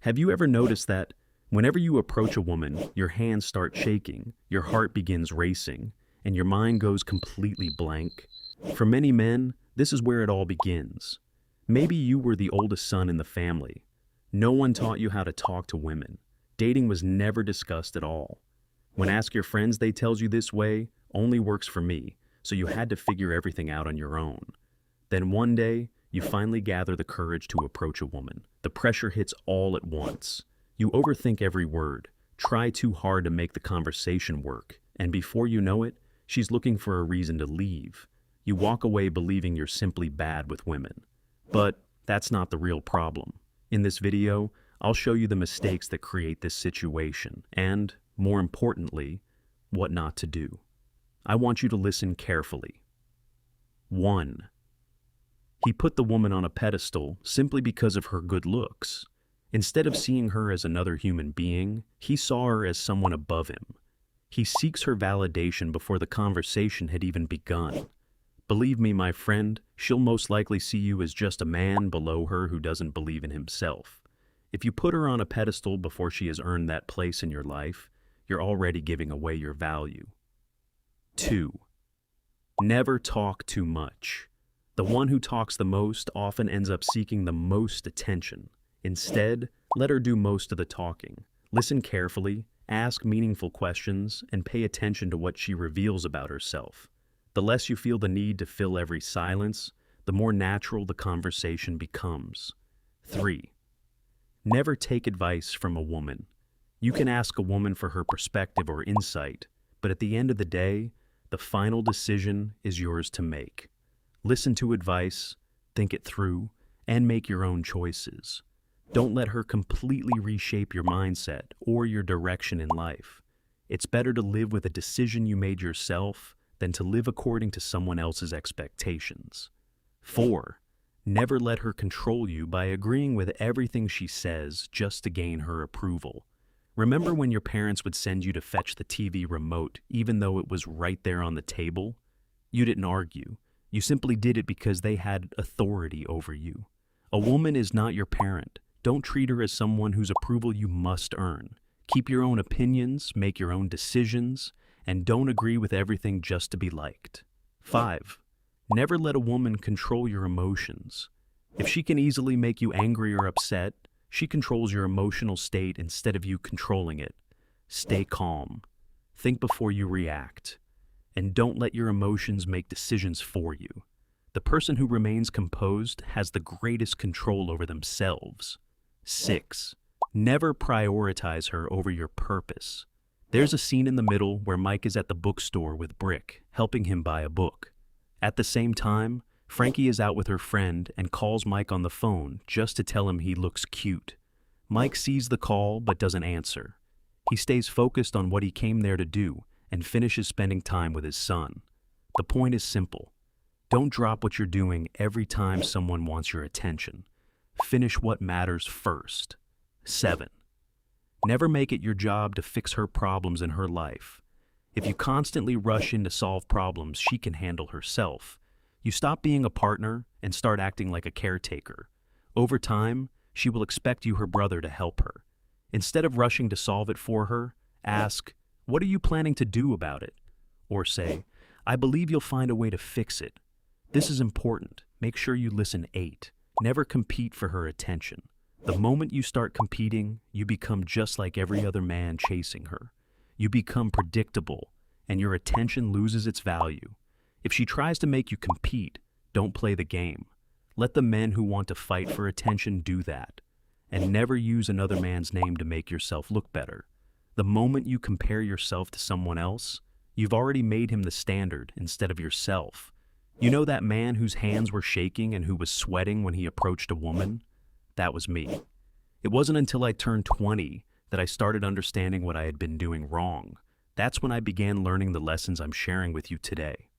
Have you ever noticed that whenever you approach a woman, your hands start shaking, your heart begins racing, and your mind goes completely blank? For many men, this is where it all begins. Maybe you were the oldest son in the family. No one taught you how to talk to women. Dating was never discussed at all. When ask your friends, they tells you this way only works for me, so you had to figure everything out on your own. Then one day, you finally gather the courage to approach a woman. The pressure hits all at once. You overthink every word, try too hard to make the conversation work, and before you know it, she's looking for a reason to leave. You walk away believing you're simply bad with women. But that's not the real problem. In this video, I'll show you the mistakes that create this situation, and, more importantly, what not to do. I want you to listen carefully. 1. He put the woman on a pedestal simply because of her good looks. Instead of seeing her as another human being, he saw her as someone above him. He seeks her validation before the conversation had even begun. Believe me, my friend, she'll most likely see you as just a man below her who doesn't believe in himself. If you put her on a pedestal before she has earned that place in your life, you're already giving away your value. 2. Never talk too much. The one who talks the most often ends up seeking the most attention. Instead, let her do most of the talking. Listen carefully, ask meaningful questions, and pay attention to what she reveals about herself. The less you feel the need to fill every silence, the more natural the conversation becomes. 3. Never take advice from a woman. You can ask a woman for her perspective or insight, but at the end of the day, the final decision is yours to make. Listen to advice, think it through, and make your own choices. Don't let her completely reshape your mindset or your direction in life. It's better to live with a decision you made yourself than to live according to someone else's expectations. 4. Never let her control you by agreeing with everything she says just to gain her approval. Remember when your parents would send you to fetch the TV remote even though it was right there on the table? You didn't argue. You simply did it because they had authority over you. A woman is not your parent. Don't treat her as someone whose approval you must earn. Keep your own opinions, make your own decisions, and don't agree with everything just to be liked. 5. Never let a woman control your emotions. If she can easily make you angry or upset, she controls your emotional state instead of you controlling it. Stay calm. Think before you react. And don't let your emotions make decisions for you. The person who remains composed has the greatest control over themselves. 6. Never prioritize her over your purpose. There's a scene in the middle where Mike is at the bookstore with Brick, helping him buy a book. At the same time, Frankie is out with her friend and calls Mike on the phone just to tell him he looks cute. Mike sees the call but doesn't answer. He stays focused on what he came there to do and finishes spending time with his son. The point is simple. Don't drop what you're doing every time someone wants your attention. Finish what matters first. 7. Never make it your job to fix her problems in her life. If you constantly rush in to solve problems she can handle herself, you stop being a partner and start acting like a caretaker. Over time, she will expect you, her brother, to help her. Instead of rushing to solve it for her, ask, "What are you planning to do about it?" Or say, "I believe you'll find a way to fix it." This is important. Make sure you listen. 8. Never compete for her attention. The moment you start competing, you become just like every other man chasing her. You become predictable, and your attention loses its value. If she tries to make you compete, don't play the game. Let the men who want to fight for attention do that. And never use another man's name to make yourself look better. The moment you compare yourself to someone else, you've already made him the standard instead of yourself. You know that man whose hands were shaking and who was sweating when he approached a woman? That was me. It wasn't until I turned 20 that I started understanding what I had been doing wrong. That's when I began learning the lessons I'm sharing with you today.